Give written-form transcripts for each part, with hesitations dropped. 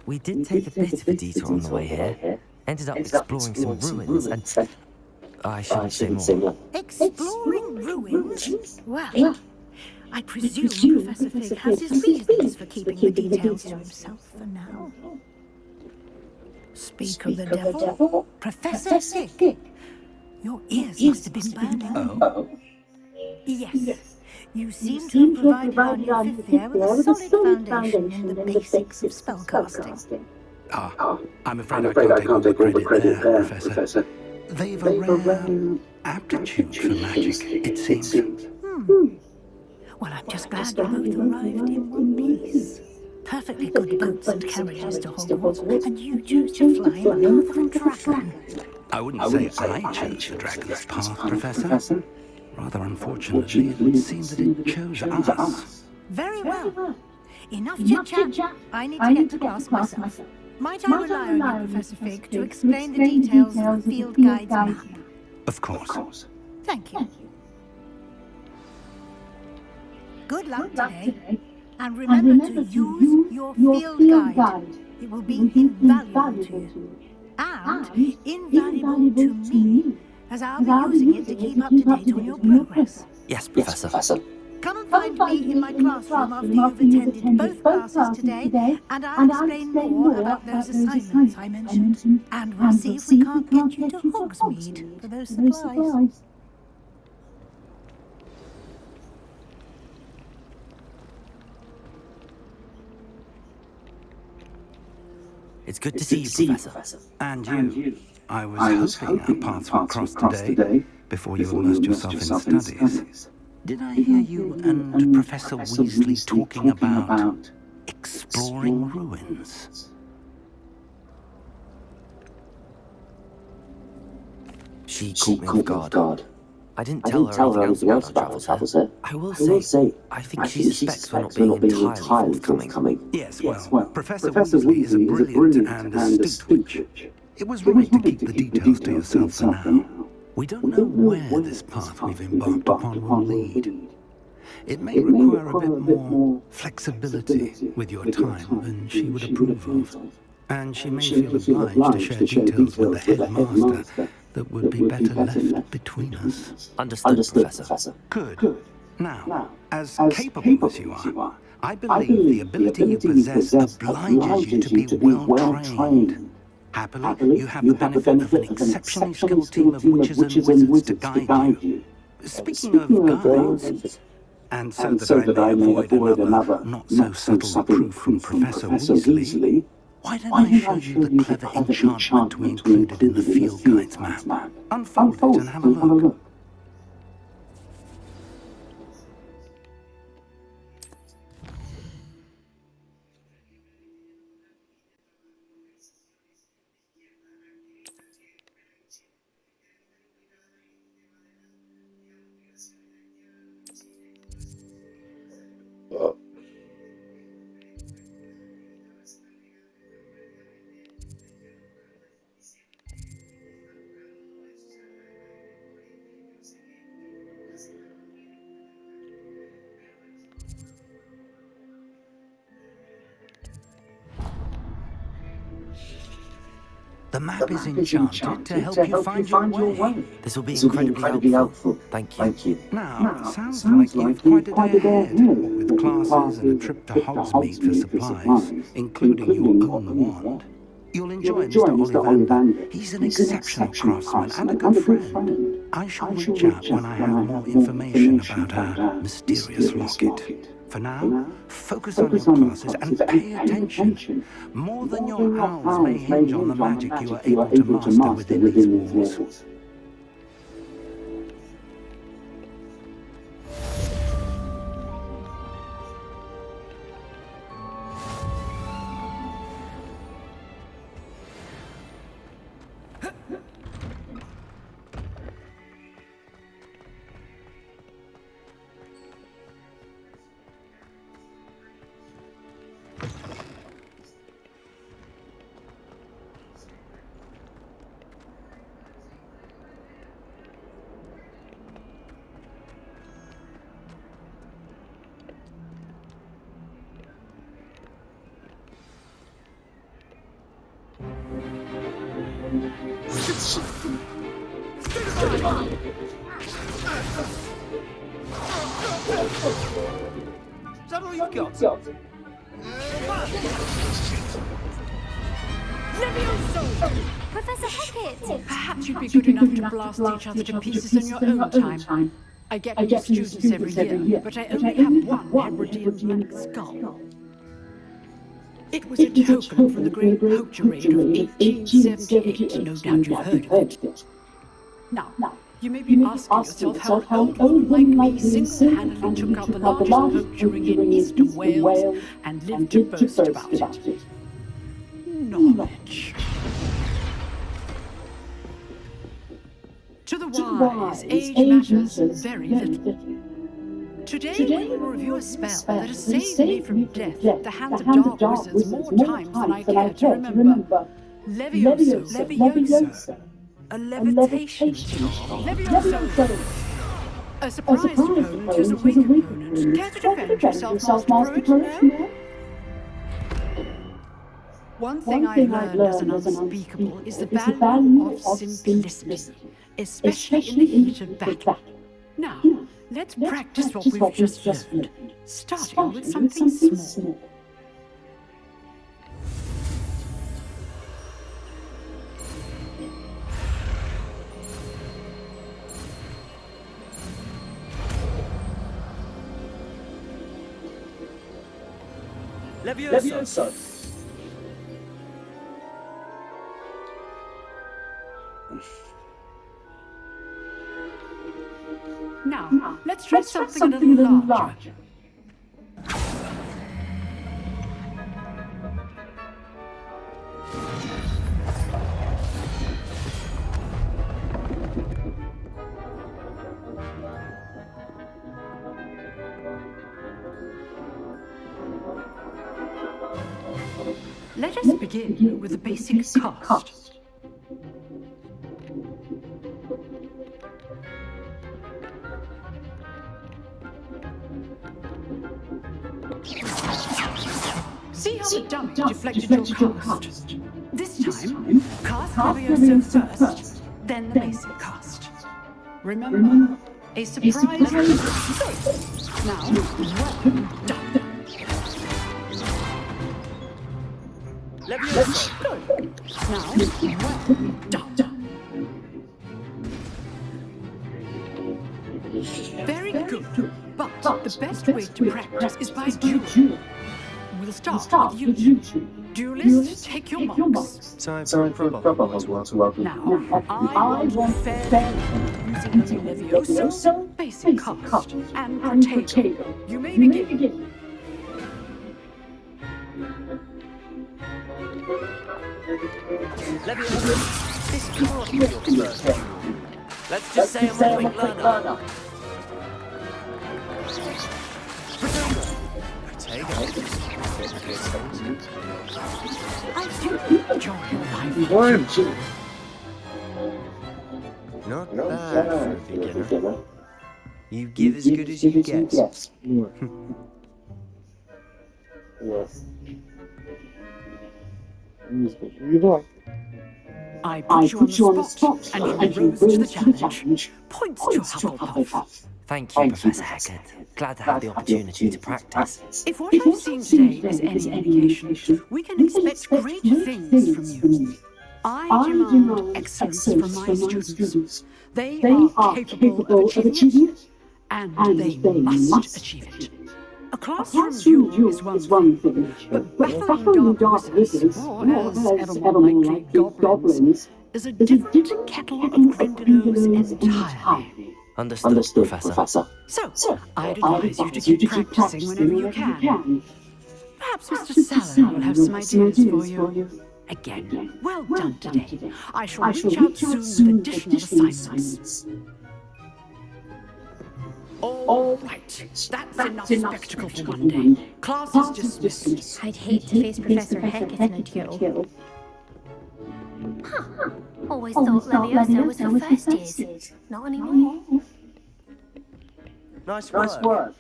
We did take a bit of a detour on the way here. Ended up exploring some ruins and... I shouldn't say more. Exploring ruins? Well, I presume Professor Fig has his reasons for keeping the details to himself for now. Speak of the devil, Professor Fig. Your ears must have been burning. Oh? Yes. You seem to have provided our new fifth year with a solid foundation in the basics of spellcasting. I'm afraid I can't take all the credit there, Professor. They've a rare aptitude for magic, it seems. Well, I'm just glad you both arrived in one piece. Perfectly good boats and carriages to Hogwarts, and you chose to fly in the path of a dragon. I wouldn't say I chose the dragon's path, Professor. Rather unfortunately, it would seem that it chose us. Very well. Enough chit-chat. I need to get to class myself. Might I rely on you, Professor Fig, to explain the details of the field guide's map? Of course. Thank you. Good luck today. And remember to use your field guide. It will be invaluable to you. And invaluable to me, as I'll be using it to keep up to date on your progress. Yes, Professor. Come and find me in my classroom after you've attended both classes today, and I'll explain more about those assignments I mentioned. And we'll see if we can't get you to Hogsmeade for those supplies. It's good to see you, Professor. And you. I was hoping our paths would cross today, before you immersed yourself in studies. Did I hear you and Professor Weasley talking about exploring ruins? She caught me off guard. I didn't tell her anything else about our travels here. I will say, I think she suspects we're not being entirely forthcoming. Yes, well, Professor Weasley is a brilliant and astute witch. It was right to keep the details to yourself for now. We don't know where this path we've embarked upon will lead. It may require a bit more flexibility with your time than she would approve of. And she may feel obliged to share details with the headmaster that would be better left between us. Understood, Professor. Good. Now, as capable as you are, I believe the ability you possess obliges you to be well trained. Happily, you have the benefit of an exceptionally skilled team of witches and wizards to guide you. Speaking of guides, and so that I may avoid another not-so-subtle reproof from Professor Weasley, why don't I show you the clever enchantment we included in the field guide's map? Unfold it and have a look. The map is enchanted to help you find your way. This will be incredibly helpful. Thank you. Now, it sounds like you've quite a day ahead, with classes and a trip to Hogsmeade for supplies, including your own wand. You'll enjoy Mr. Ollivander. He's an exceptional craftsman and a good friend. I shall reach out when I have more information about our mysterious locket. For now, focus on your classes and pay attention. More than your howls may hinge on the magic you are able to master within these walls. Is that all you've got? Professor Hackett! Perhaps you'd be good enough to blast each other to pieces in your own time. I get new students every year, but I only have one Hebridean-like skull. It was a token from the Great Poacher Raid of 1878. No doubt you've heard of it. Now, you may be asking yourself how an old woman like me single-handedly took out the largest poacher ring in eastern Wales and lived to boast about it. Knowledge. To the wise, age matters very little. Today we will review a spell that has saved me from death at the hands of dark wizards more times than I care to remember. Levioso. A levitation charm. Levioso. A surprise opponent is a weak opponent. Care to defend yourself, Master Poet? No? One thing I've learned as an unspeakable is the value of simplicity, especially in the heat of battle. Now, let's practice what we've just learned, starting with something small. Levioso. Now, let's try something a little larger. Let us begin with the basic cast. See how the dummy deflected your cast. This time, cast Levioso first, then the basic cast. Remember, a surprise. Now, well done. Levioso. Good. Now, well done. Very good. But the best way to practice is by duel. We'll start with you. Duelists, take your marks. Time for a proper Hogwarts welcome. Now, I want fair using Levioso, basic cast, and Protego. You may begin. Levioso. This can't be your first. Let's just say I'm a quick learner. I do enjoy life. Not bad for a beginner. You give as good as you get. Yes. I put you on the spot, and you rose to the challenge. Points to Hufflepuff. Thank you, Professor Hackett. Glad to have the opportunity to practice. If what I've seen today is any indication, we can expect great things from you. I demand excellence from my students. They are capable of achieving it, and they must achieve it. A classroom duel is one thing, but battling dark wizards, or as ever more likely goblins, is a different kettle of grindylows entirely. Understood, Professor. So, I'd advise you to keep practicing whenever you can. Perhaps Mr. Sallow will have some ideas for you. Again, well done today. I shall reach out soon with additional assignments. All right, that's enough spectacle for one day. Class is dismissed. I'd hate to face Professor Hackett in a duel. Always thought Levioso was for first years. Not anymore. Nice work.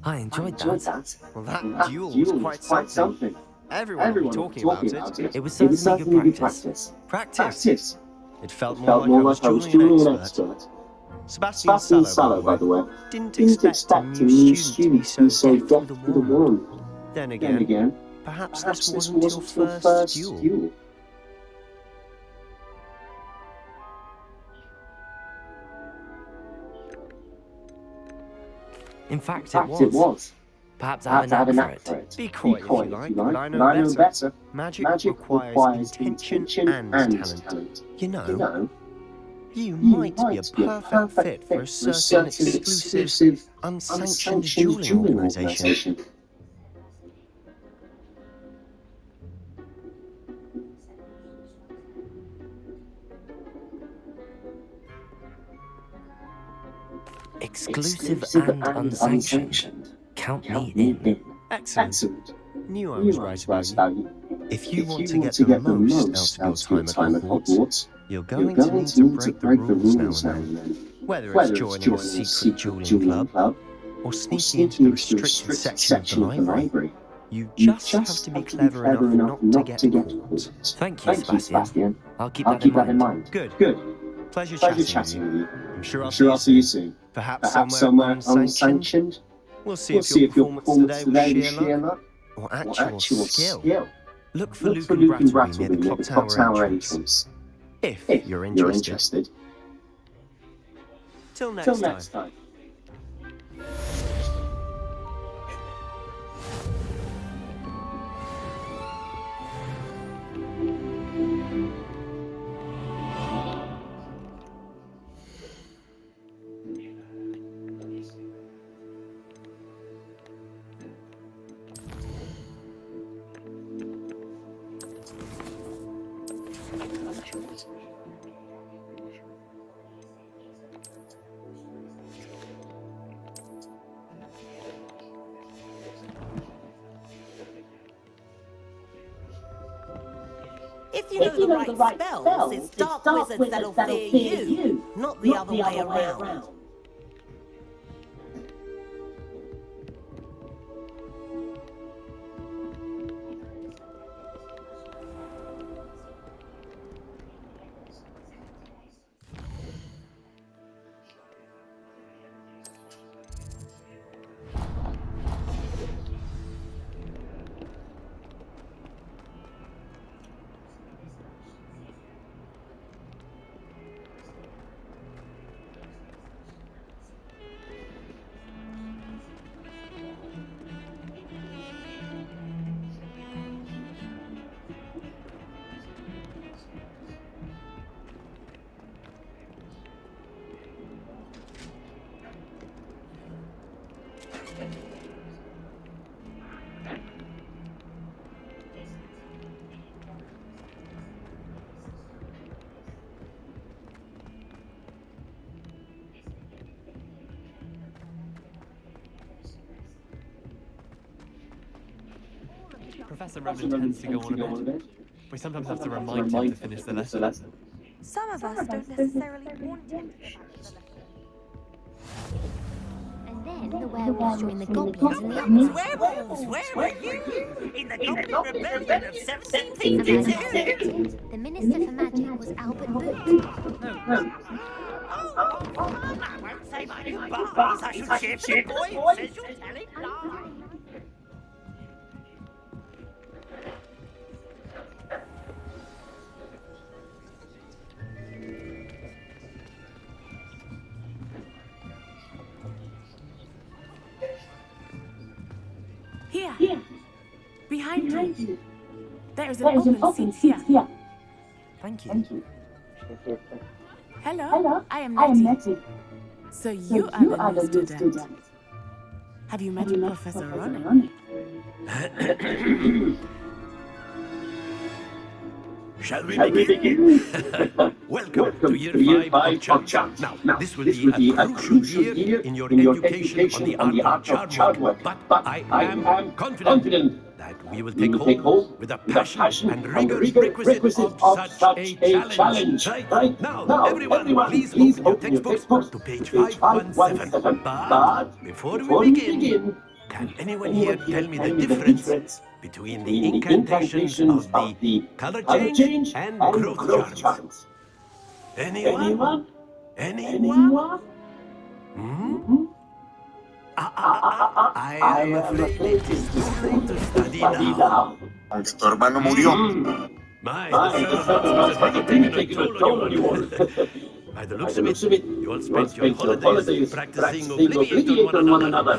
I enjoyed that. Well, that duel was quite something. Everyone will be talking about it. It was certainly good practice. Practice. It felt more like I was dueling an expert. Sebastian Sallow, by the way, didn't expect a new student to be so deft with a wand. Then again, perhaps this wasn't your first duel. In fact, it was. Perhaps I have a knack for it. Be quiet if you like, but I know better. Magic requires intention and talent. You know, you might be a perfect fit for a certain exclusive, unsanctioned dueling organisation. Exclusive and unsanctioned. Count me in. Excellent. Knew I was right about you. If you want to get the most out of your time at Hogwarts, you're going to need to break the rules now and then. Whether it's joining a secret dueling club, or sneaking into the restricted section of the library, you just have to be clever enough not to get caught. Thank you, Sebastian. I'll keep that in mind. Good. Pleasure chatting with you. I'm sure I'll see you soon. Perhaps somewhere unsanctioned. We'll see if your performance today was sheer luck or actual skill. Look for Luke and Brattleby near the clock tower entrance. If you're interested. Till next time. If you know the right spells, it's dark wizards that'll fear you, not the other way around. Professor Revan tends to go on a bit. We sometimes have to remind him to finish the lesson. Some of us don't necessarily want him to finish the lesson. And then the werewolves join the goblins in the uprising. Werewolves, where were you? In the Goblin Rebellion of 1752. The Minister for Magic was Albert Boot. I won't say my goodbyes. I shall share some boy says you're telling lies. Here, behind you. There is an open seat here. Thank you. Hello, I am Nettie. So you are the new student. Have you met Professor Ronnie? Shall we begin? Welcome to year 5 of Charm. Now, this will be a crucial year in your education on the art of Charm. But I am confident that we will take hold with the passion and rigor requisite of such a challenge. Right? Now, everyone, please open your textbooks to page 517. But before we begin, Can anyone here tell me the difference between the incantations of the color change and growth charms? Anyone? Anyone? Hmm? I am afraid it is too late to study now. Tu hermano murió. My, the son of has really taken a toll on you all. By the looks of it, you all spent your holidays practicing Obliviate on one another.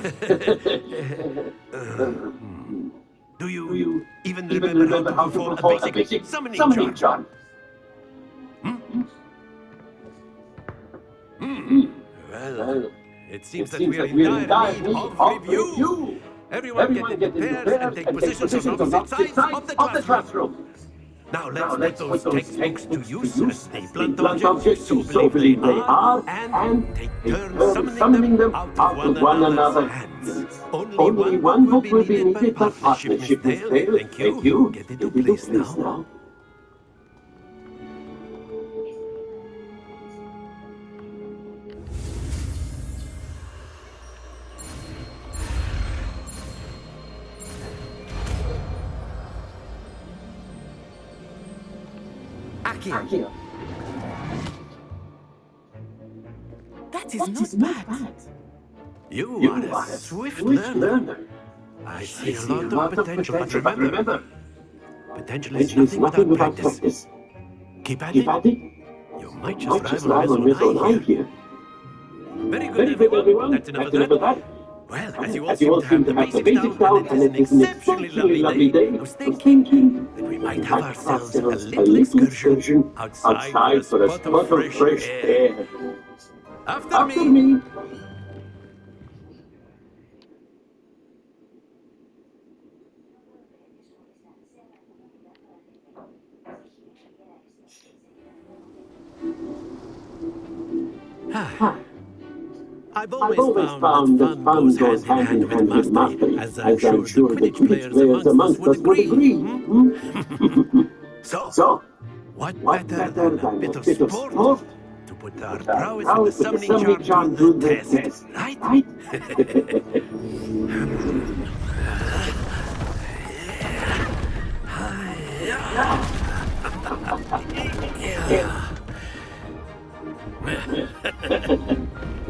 Do you even remember how to perform a basic summoning charm? Well, it seems that we are in dire need of review. Everyone get into pairs and take positions on opposite sides of the classroom. Now let's put those textbooks to use as the blunt objects you so believe they are, and take turns summoning them out of one another's hands. Only one book will be needed for partnership this tale. Thank you. Get into place now. Akio. That is not bad. You are a swift learner. I see a lot of potential, but remember, potential is nothing without practice. Keep at it. You might just rival Miss here. Very good, everyone. That's enough of that. Well, as you all seem to have the basics down, and it is an exceptionally lovely day, I was thinking that we might have ourselves a little excursion outside for a spot of fresh air. After me. I've always found that fun goes hand in hand with mastery, as I'm sure the Quidditch players amongst us would agree. So, what better than a bit of sport to put our prowess in the summoning charm to the test, right?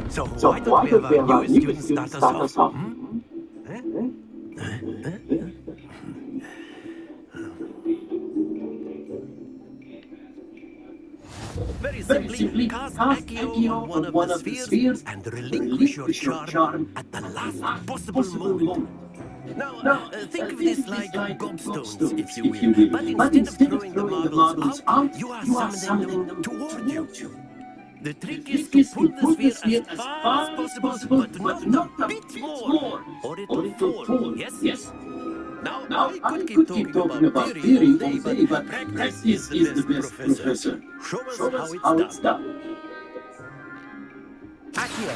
So why don't we have our new students start us off? Very simply, cast Accio on one of the spheres and relinquish your charm at the last possible moment. Now, think of this like gobstones, if you will. But instead of throwing the marbles out, you are summoning them toward you. The trick is to pull the sphere as far as possible, but not a bit more, or it will fall. Yes? Now, I could keep talking about theory all day, but practice is the best professor. Show us how it's done. Accio.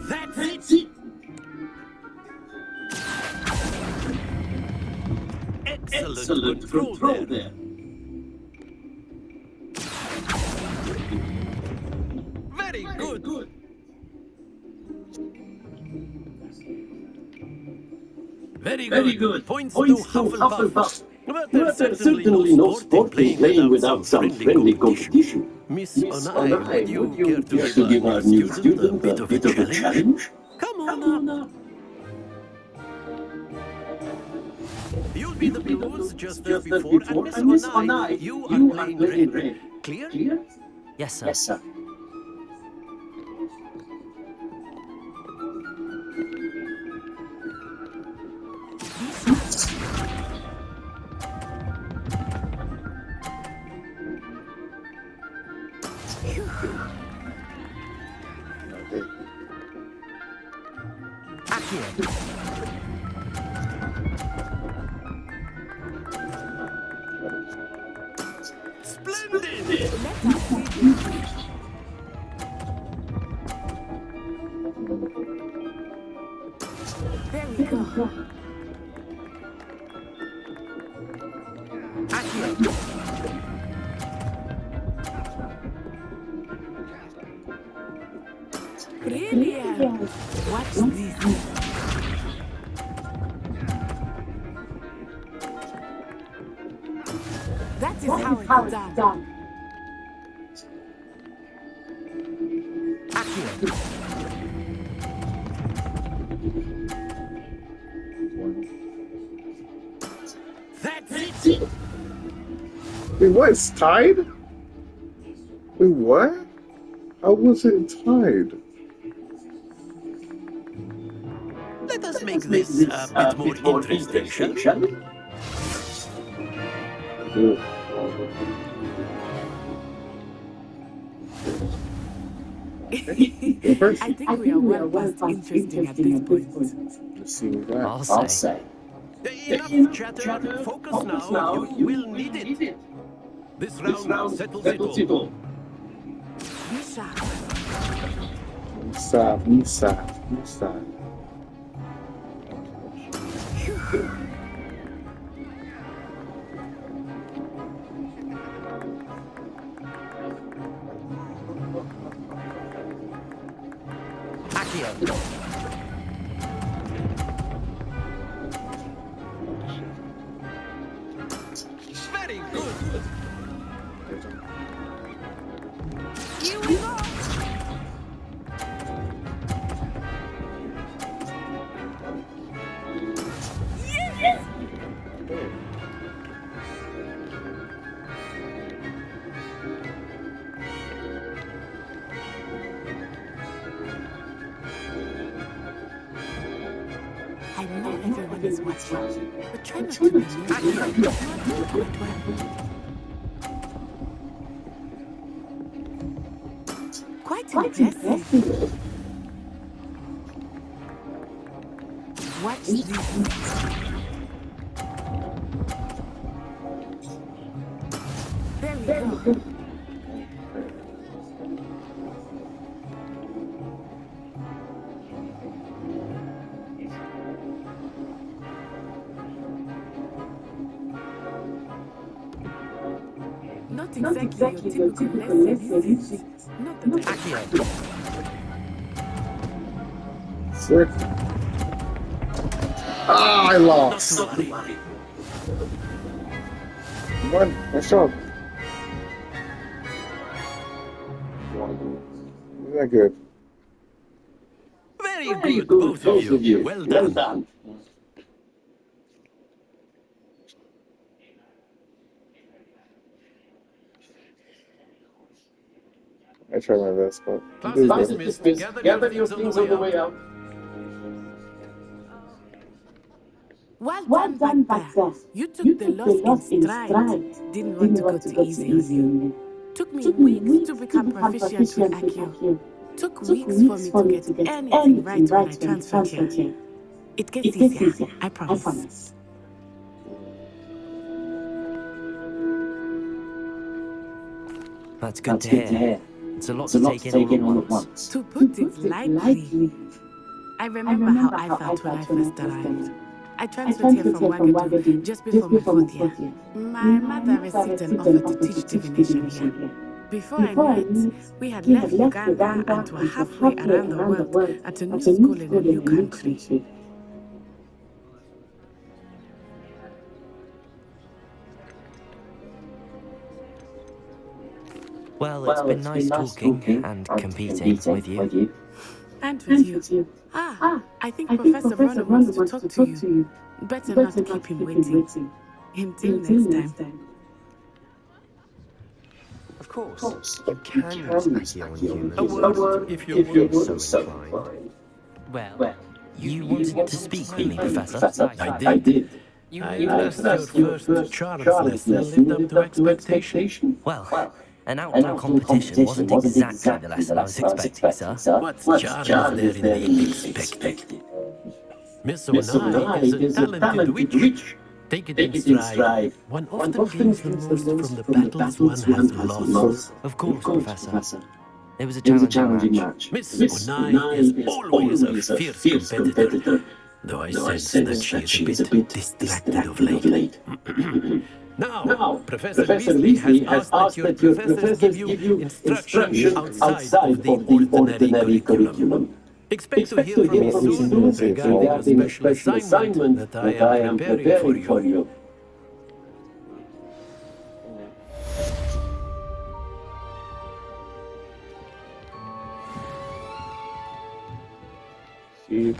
That's it. Excellent control there. Very good. Very good. Points to Hufflepuff. But there's certainly no sport in playing without some friendly competition. Miss Onai, would you care to give our new student a bit of a challenge? Come on up. You'll be the blues just there before, and Miss Onai, you are playing red. Clear? Yes, sir. Splendid! There we go. Brilliant. Watch this. That is how it's done. That's it! Wait, what? It's tied? Wait, what? How was it tied? Let us make this a bit more interesting, shall we? I think we are well past interesting at this point. Let's see what that. I'll say. Enough chatter. Focus now. You will need it. This round settles it all. Be sharp. Misa. Very good. Here we go. I know everyone is watching, but try not to be quite impressive. Watch this. There we go. Not exactly your typical lesson, is it? Not that Sick. Ah, I lost. What? Nice job. Isn't that good? Very good, both of you. Well done. I tried my best, but Class dismissed. Gather your things on the way out. Well done back there. You took the loss in stride. Didn't want to go too easy on you. Took me weeks to become proficient with Accio. Took weeks for me to get anything right when I transferred here. It gets easier, I promise. That's good to hear. It's a lot to take in all at once. To put it lightly, I remember how I felt when I first arrived. I transferred here from Wagadu just before my 4th year. My mother received an offer to teach divination here. Before I knew it, we had left Uganda and were halfway around the world at a new school in a new country. Well, it's been nice talking and competing with you. And with you. I think Professor Bronner wants to talk to you. Better not keep him waiting. Until next time. Of course, you can use Accio on humans. A word if you're so inclined. Well, you wanted to speak with me, Professor? I did. I trust your first Charles lesson lived up to expectation. Well, an outdoor competition wasn't exactly the lesson I was expecting, sir. What's Charles there in the expected? Miss Onai is a talented witch. Take it in stride. One often gains the most from the battles one has lost. Of course, Professor. It was a challenging match. Miss Onai is always a fierce competitor, though I sense that she is a bit distracted of late. Now, Professor Weasley has asked that your professors give you instruction outside of the ordinary curriculum. Expect to hear from me soon regarding a special assignment that I am preparing for you. See.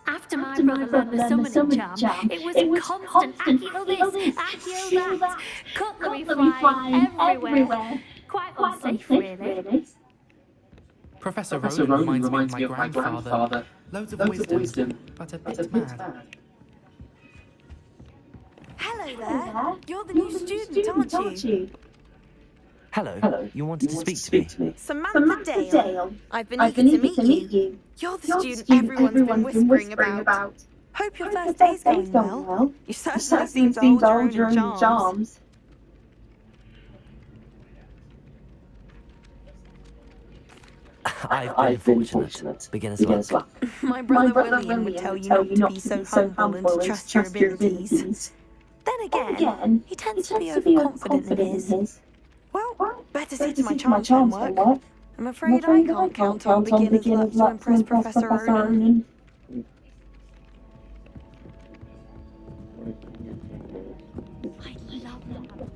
After my brother learned the summoning charm, it was constant accio this, accio that, cutlery flying everywhere. Quite unsafe, really. Professor Rowan reminds me of my grandfather. Loads of wisdom, but a bit mad. Hello there. You're the new student, aren't you? Hello. You wanted to speak to me? Samantha Dale. I've been eager to meet you. You're the student everyone's been whispering about. Hope your first day's going well. You certainly seem to hold your own charms. I've been fortunate. Beginner's luck. My brother William would tell you not to be so humble and to trust your abilities. Then again, he tends to be overconfident in his. Well, better see to my charms homework. I'm afraid I can't count on beginner's luck to impress Professor Ronan. I love that.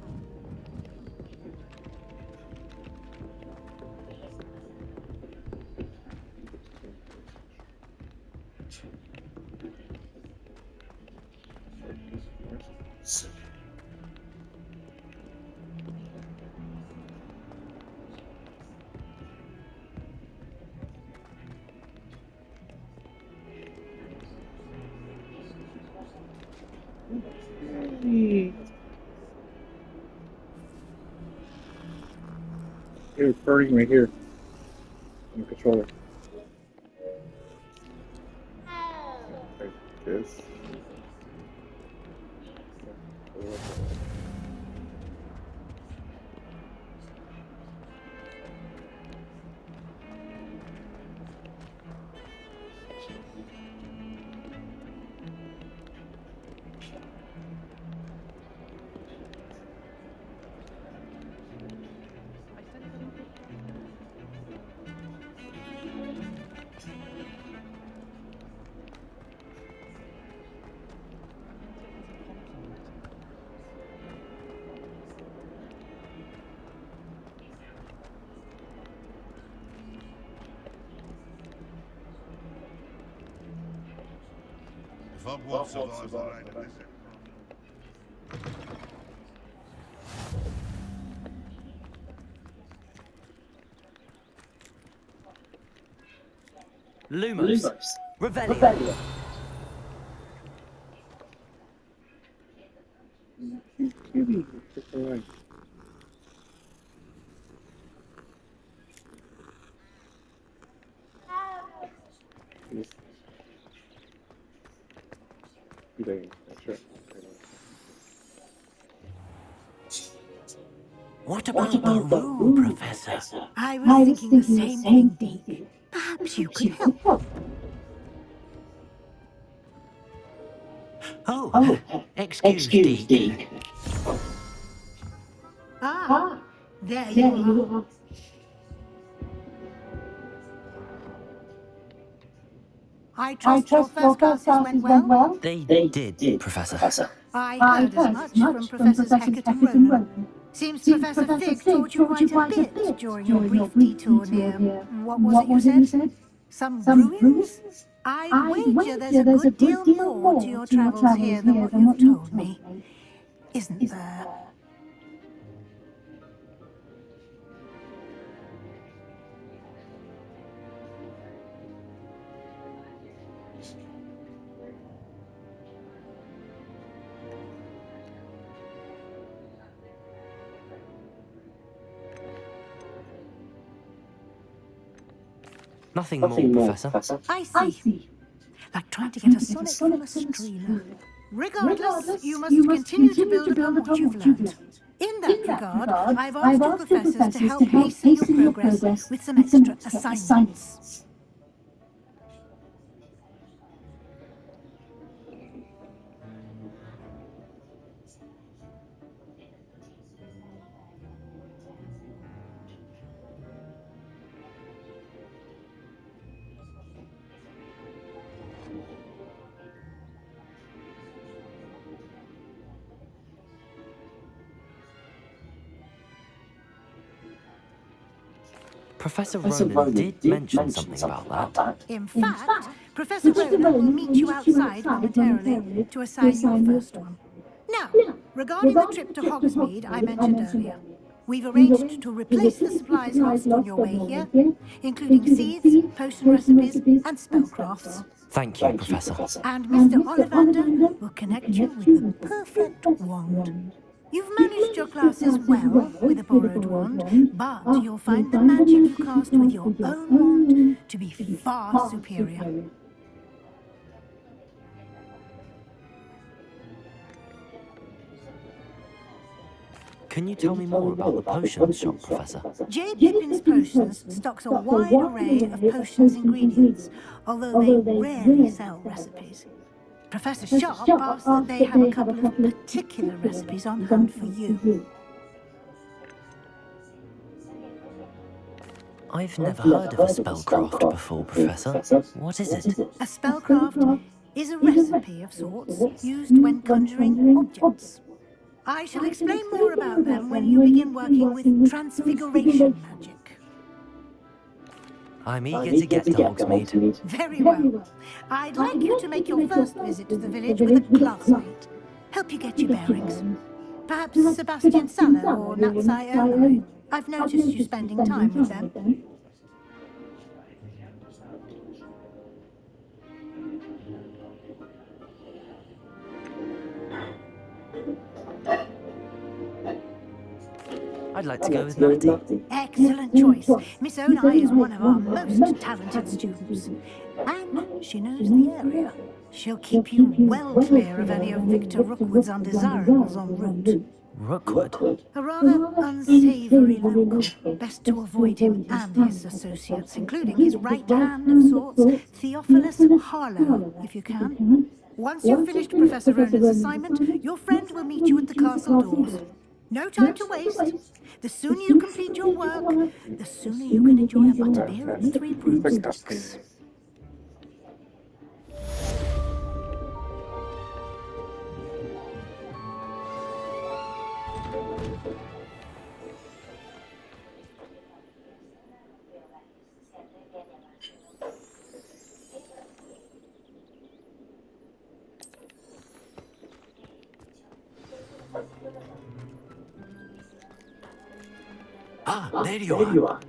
You're recording right here on the controller. Like this. Hogwarts survives the rain and this. Lumos. Revelio. What about the room, Professor? I was thinking the same thing, Deacon. Perhaps you could help. Oh, excuse Deacon. There you are. I trust your first classes went well? They did, Professor. I heard as much from Professors Hecat and Ronan. Seems Professor Fig taught you quite a bit during your brief detour near... What was it you said? Some ruins? I'd wager there's a good deal more to your travels here than what you've told me. Isn't there? Nothing more, Professor. I see. Like trying to get a sonnet from a streamer. Regardless, you must continue to build upon what you've learned. In that regard, I've asked your professors to help hasten your progress with some extra assignments. Professor Ronan did mention something about that. In fact, Professor Ronan will meet you outside momentarily to assign your first one. Now, regarding the trip to Hogsmeade I mentioned earlier, we've arranged to replace the supplies lost on your way here, including seeds, potion recipes, and spellcrafts. Thank you, Professor. And Mr. Ollivander will connect you with the perfect wand. You've managed your classes well with a borrowed wand, but you'll find the magic you cast with your own wand to be far superior. Can you tell me more about the potion shop, Professor? J. Pippin's Potions stocks a wide array of potions ingredients, although they rarely sell recipes. Professor Sharp asks that they have a couple of particular recipes on hand for you. I've never heard of a spellcraft before, Professor. What is it? A spellcraft is a recipe of sorts used when conjuring objects. I shall explain more about them when you begin working with transfiguration magic. I'm eager to get to Hogsmeade. Very well. I'd like you to make your first visit to the village with a classmate. Help you get your bearings. Perhaps Sebastian Saller or Natsai Erlai. I've noticed you spending time with them. I'd like to go with Natty. Excellent choice. Miss Onai is one of our most talented students. And she knows the area. She'll keep you well clear of any of Victor Rookwood's undesirables en route. Rookwood? A rather unsavoury local. Best to avoid him and his associates, including his right hand of sorts, Theophilus Harlow, if you can. Once you've finished Professor Ronan's assignment, your friend will meet you at the castle doors. No time to waste. The sooner you complete your work, the sooner you can enjoy a butterbeer and 3 broomsticks. Ah, there you are.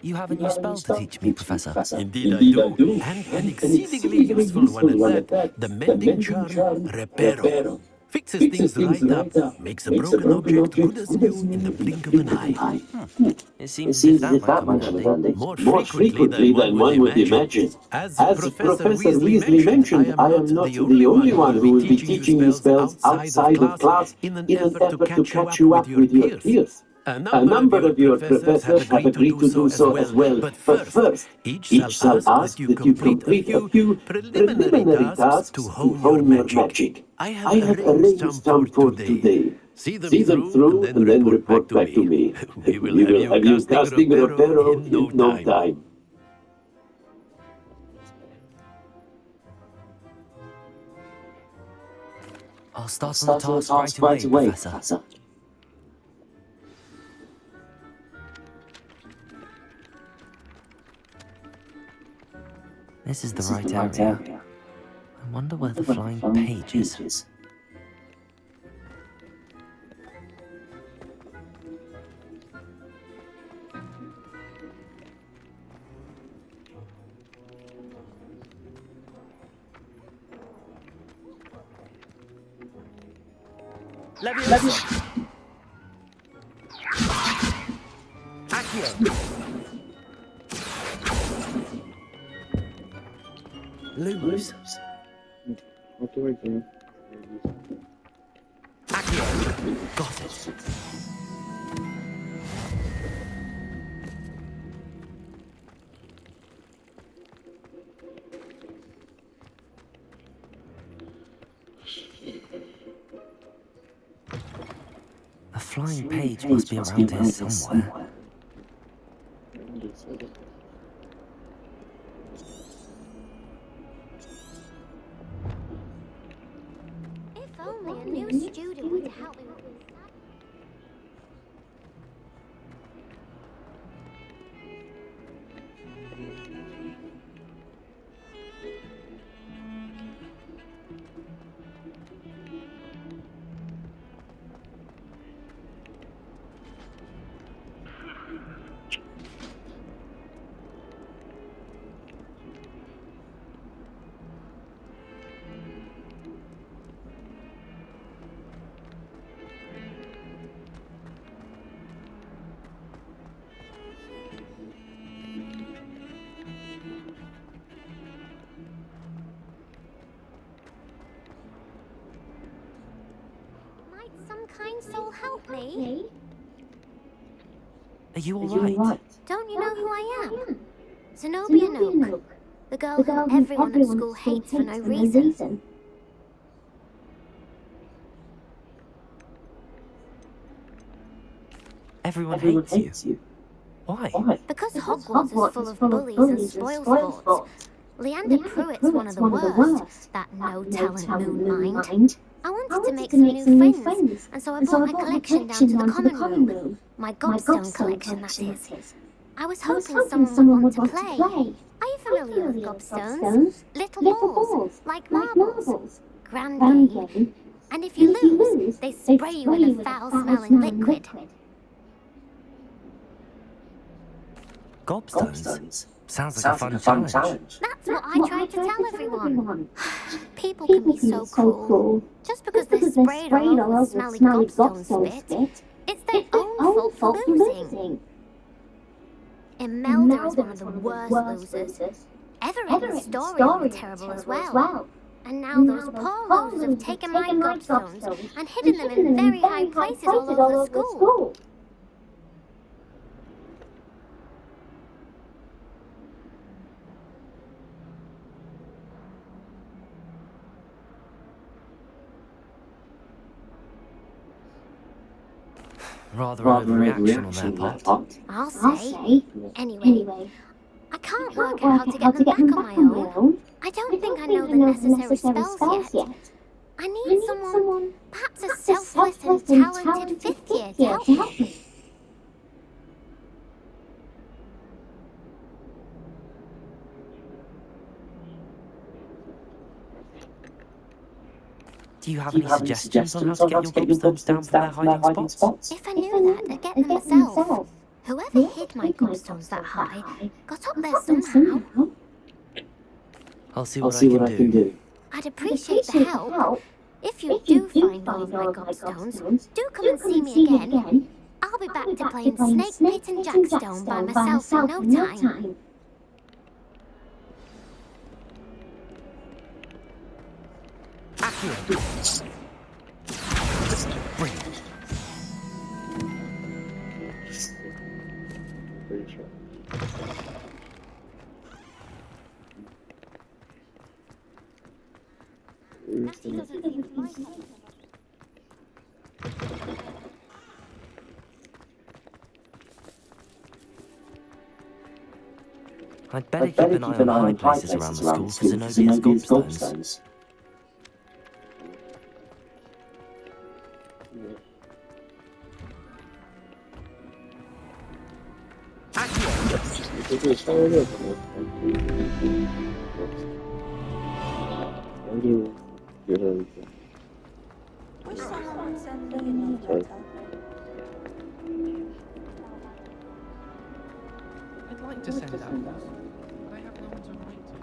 You have a new spell to teach me, Professor. Indeed I do, and an exceedingly useful one at that. The mending charm, Reparo. Fixes things right up, makes a broken object good as new in the blink of an eye. It seems as if that might come in handy. More frequently than one would imagine. As Professor Weasley mentioned, I am not the only one who will be teaching you spells outside of class in an effort to catch you up with your peers. A number of your professors have agreed to do so as well, but first, each shall ask that you complete a few preliminary tasks to hone your magic. I have arranged some for today. See them through and then report back to me. We will have you casting Reparo in no time. I'll start on the task right away, Professor. This is the right area. I wonder where the flying page is. Leviosa! Accio! Lumos. What do I do? Accio! Got it. A flying page must be around here somewhere. If only a new student would help me with this. Might some kind soul help me? Are you alright? Don't you know who I am? Zenobia Noak, the girl who everyone at school hates for no reason. Everyone hates you. Why? Because Hogwarts is full of bullies and spoilsports. Leander Pruitt's one of the worst, that no-talent moon mind. I wanted to make some new friends, and so I brought my collection down to the common room. My gobstone collection, that is. I was hoping someone would want to play. Are you familiar with gobstones? Little balls, like marbles. Grand game. And if you lose, they spray you with a foul-smelling liquid. Gobstones? Sounds like a fun challenge. That's what I try to tell everyone. People can be so cruel. Just because they're sprayed all over with smelly gobstone spit, it's their own fault for losing. Imelda is one of the worst losers. Everett and Story were terrible as well. And now those poor losers have taken my gobstones and hidden them in very high places all over the school. Rather an overreaction on their part. I'll say. Anyway, I can't work out how to get them back on my own. I don't think I know the necessary spells yet. I need someone, perhaps a selfless and talented fifth year to help me. Do you have any suggestions on how to get your gobstones down from their hiding spots? If I knew that, I'd get them myself. Whoever hid my gobstones that high got up there somehow. I'll see what I can do. I'd appreciate the help. If you do find all of my gobstones, do come and see me again. I'll be back to playing Snake Pit and Jackstone by myself in no time. Brilliant. Pretty sure. I'd better keep an eye on high places around the school for Zenobia's gobstones. It is hard up. How do you get everything? Wish someone would send me another letter. I'd like to send out those, but I have no one to write to.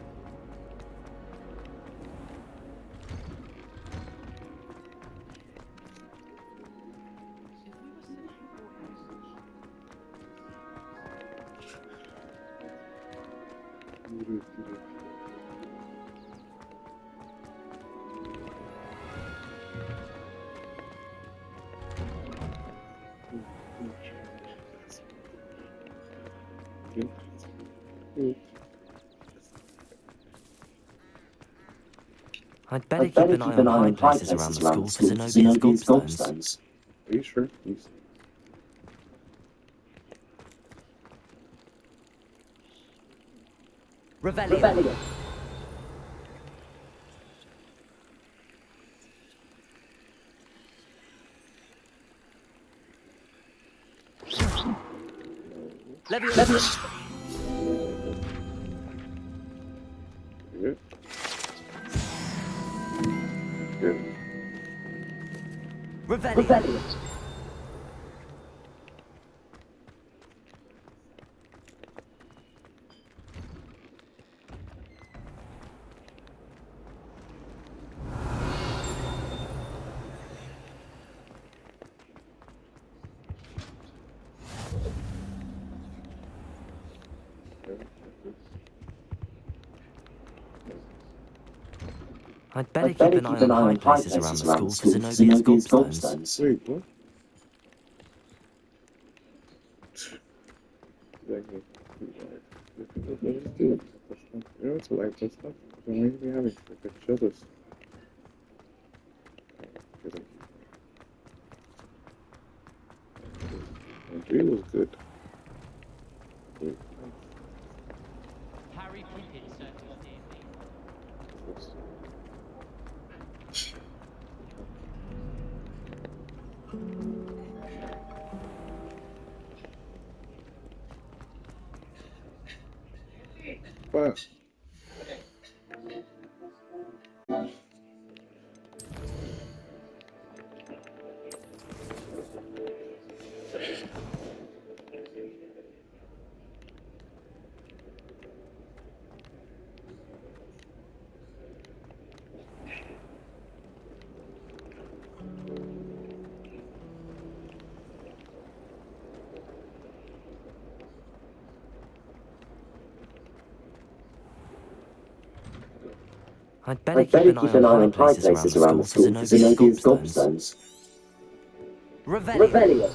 I'd better keep an eye on high places around the school for Zenobia's gobstones. Are you sure? Please. Revelio. Leviosa. Good. Good. Revelio. I'd better keep an eye on high places around the school for Zenobia's gobstones. Wait, what? Exactly. Let's do it. You know, it's like this stuff. Don't need to be having like a chill this. And 3 was good. Wait, Harry Pippin certainly did. what's Wow. I'd better keep an eye on high places around the school for Zenobia's gobstones. Revelio.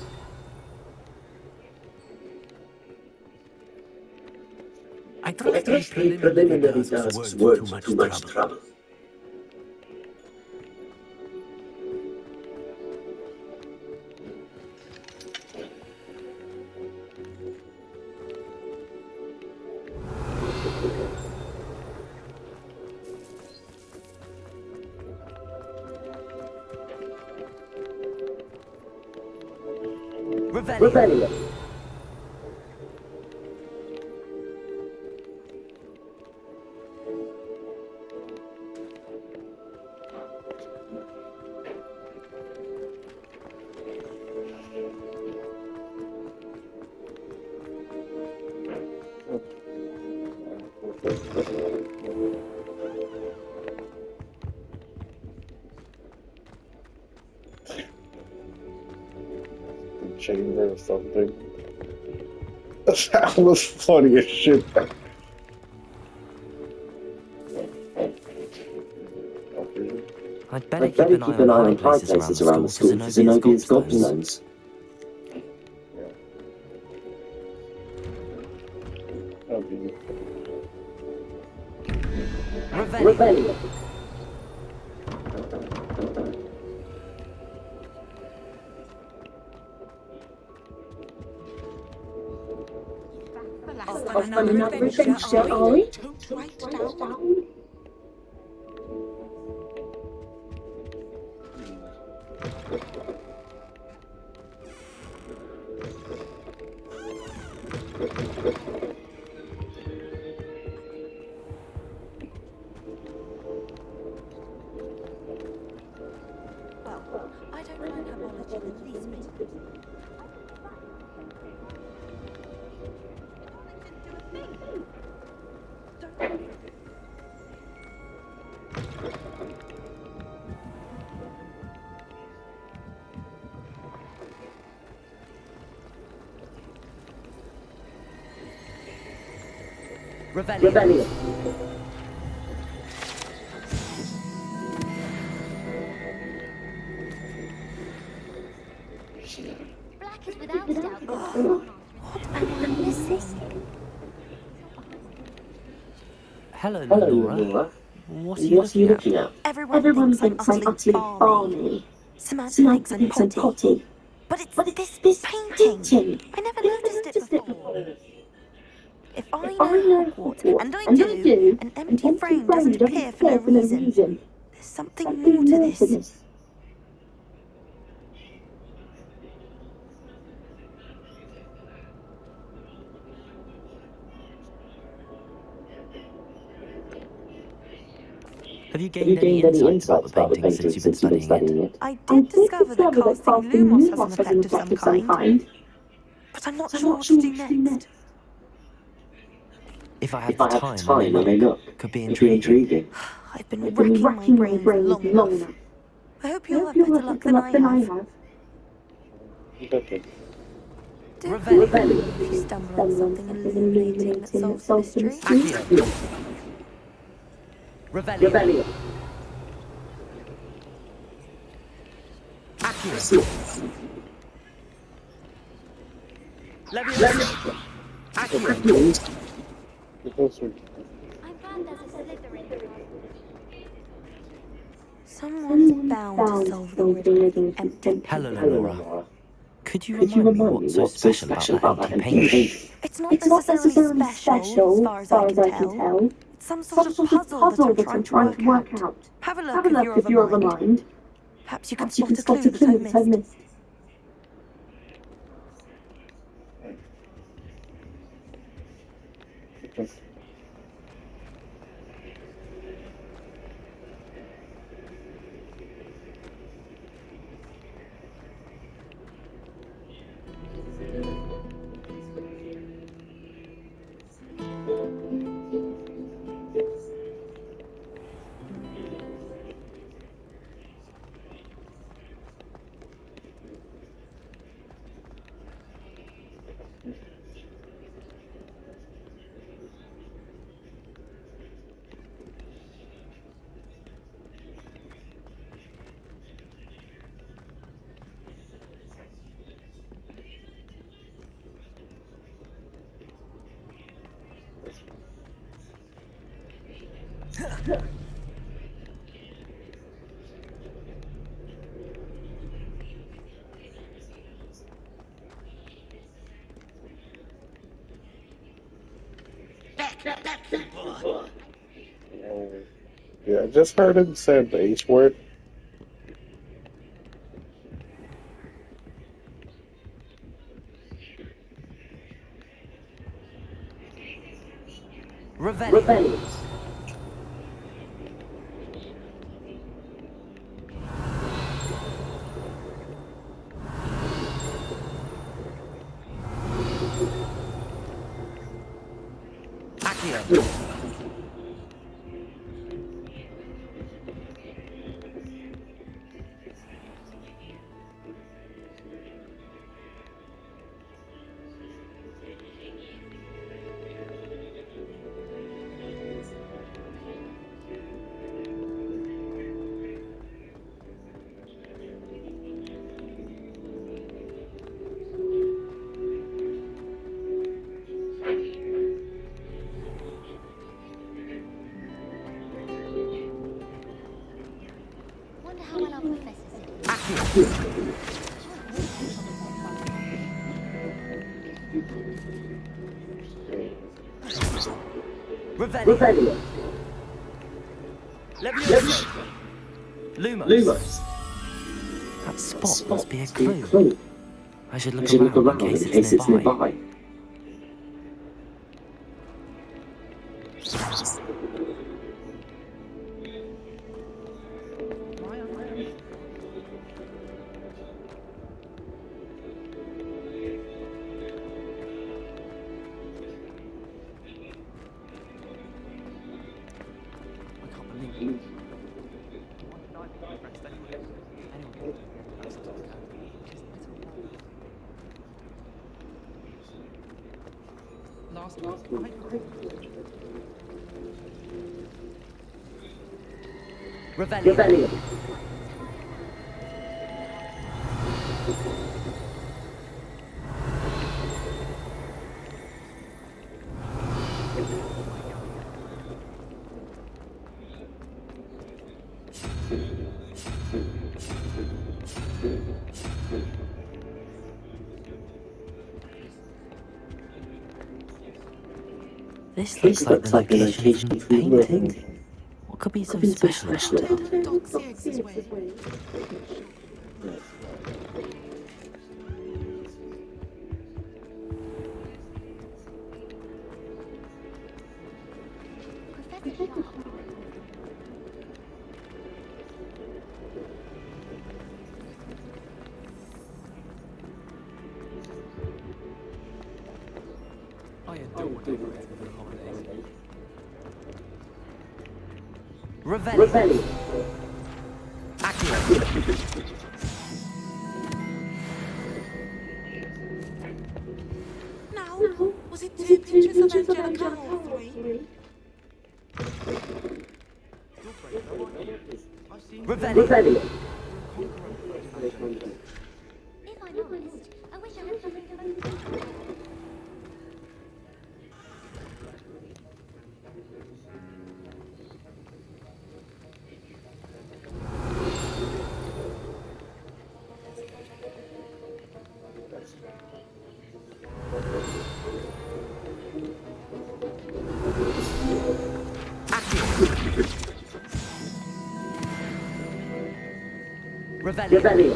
I trust the preliminary tasks weren't too much trouble. Revelio. Chamber or something. That was funny as shit. I'd better keep an eye on high places around the school for Zenobia's gobstones. Revelio. Off on another adventure, are we? Don't write down. Rebellion. Black is without a doubt. What am I missing? Hello, Hello, Laura. Laura. What are you looking at? Everyone thinks I'm utterly balmy. Samantha thinks I'm potty. But it's But this it's this painting. I never noticed it before. If I know Hogwarts, and I do, an empty frame doesn't appear for no reason. There's something more to this. Have you gained any insights about the painting since you've been studying it? I did discover that casting Lumos has an effect of some kind, but I'm not sure what to do next. If I have the time, I may look. Could be intriguing. I've been racking my brains long enough. I hope you'll have better luck than I have. Rebellion. If you stumble on something illuminating that solves the mystery. Rebellion. Someone's bound to solve the riddle of the empty. Hello, Laura. Could you remind me what's so special about that empty painting? It's not necessarily special, as far as I can tell. It's some sort of puzzle that I'm trying to work out. Have a look if you're of a mind. Perhaps you can spot a clue that I've missed. Yeah, I just heard him say the H word. Rebellion. Wonder how well our professors Rebellion. Lumos. That spot must be a clue. I should look around in case it's nearby. last week. Revelio. This looks like the location from the painting. What could be so special about it? Doxier's way. I adore decorating for the holidays. Revelio. Now, was it 2 pictures of Angelica or 3? Revelio. If I'm honest, I wish I had something to Revelio.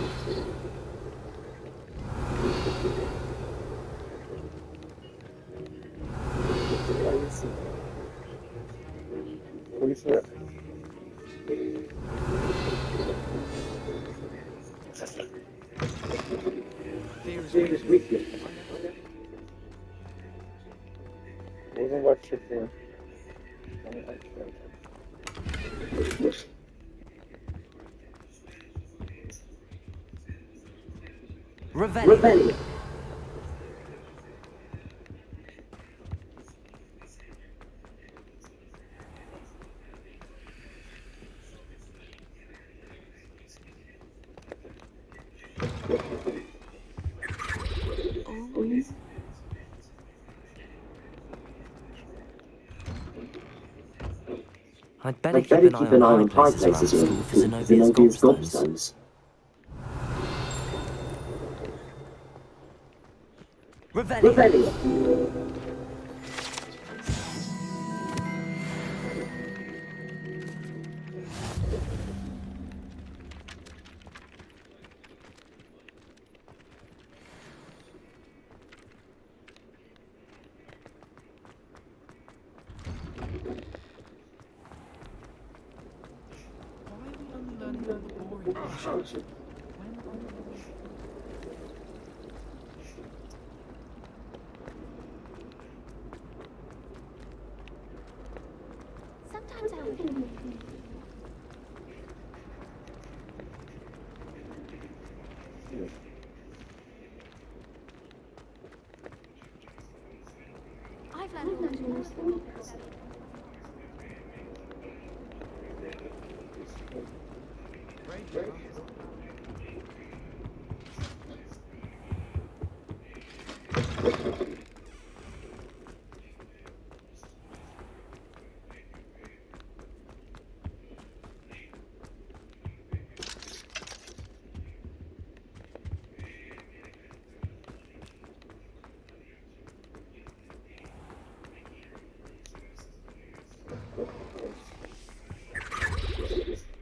Serious weakness. Wasn't like chicken. Revelio. I'd better keep an eye on high places around the school for Zenobia's gobstones. Revelio. Why are we only learning all the boring portions? Sometimes I wonder. I've learned a lot of most things.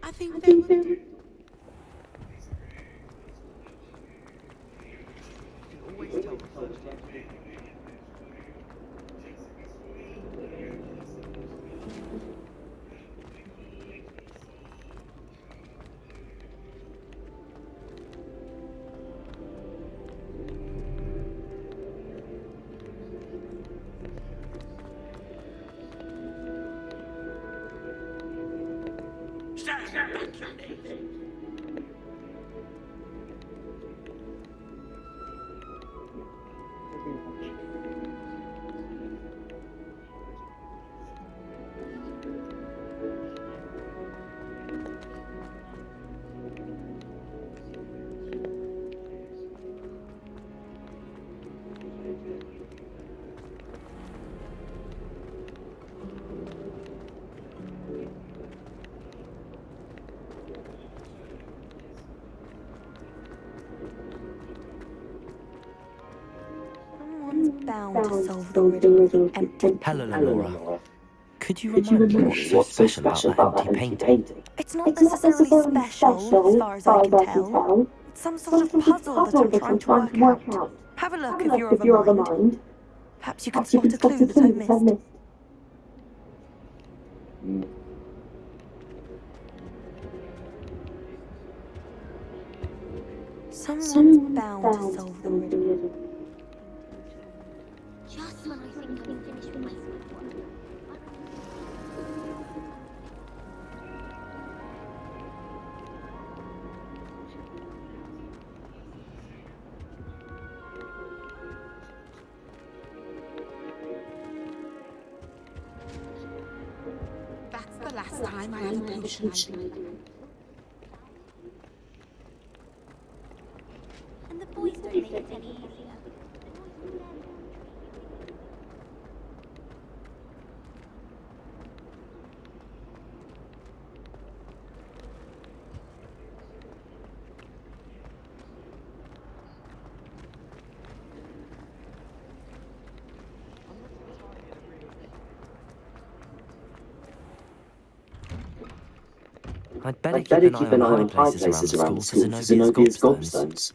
I think they would. Always tell the first year. Stand back, you knaves! bound to solve the riddle of the empty Hello, painting. Laura. Could you remind me what's so special about that empty painting? It's not necessarily special, as far as I can tell. It's some sort of puzzle that I'm trying to work out. Have a look if you're of a mind. Perhaps you can spot a clue that I've missed. Someone's bound to solve the riddle. Just when I think I'm finished with my schoolwork. That's the last time I had a potion. And the boys don't make it any easier. I'd better keep an eye on high places around the school for Zenobia's gobstones.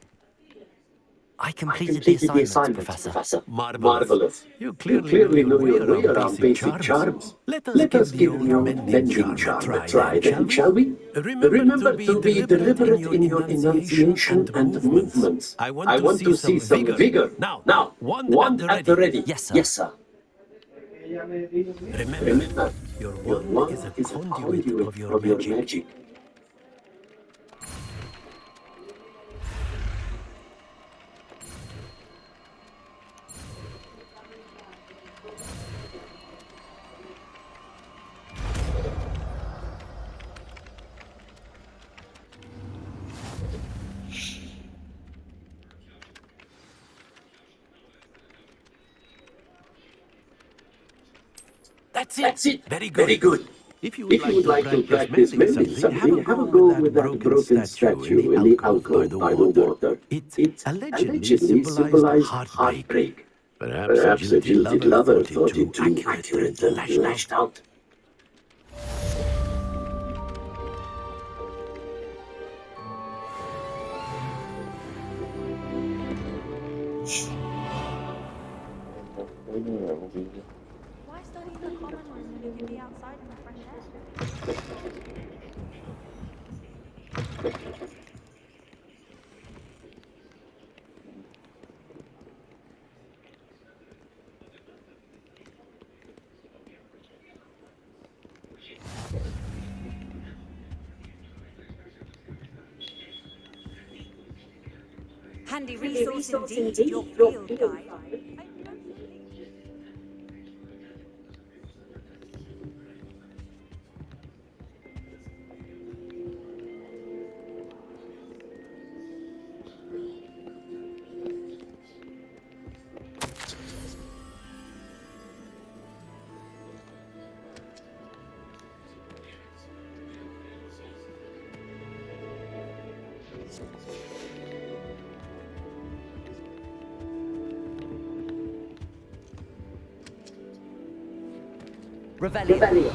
I completed the assignment, Professor. Marvelous. You clearly know your way around basic charms. Let us give the old mending charm a try then, shall we? Remember to be deliberate in your enunciation and movements. I want to see some vigor. Now, one at the ready. Yes, sir. Yes, sir. Remember, your wand is a conduit of your magic. That's it. Very good. If you would like to practice mending something, have a go with that broken statue in the alcove by the water. It allegedly symbolized heartbreak. Perhaps a jilted lover thought it too accurate and lashed out. Why study in the common room when you can be outside in the fresh air? Handy resource indeed, your field guide. Revelio.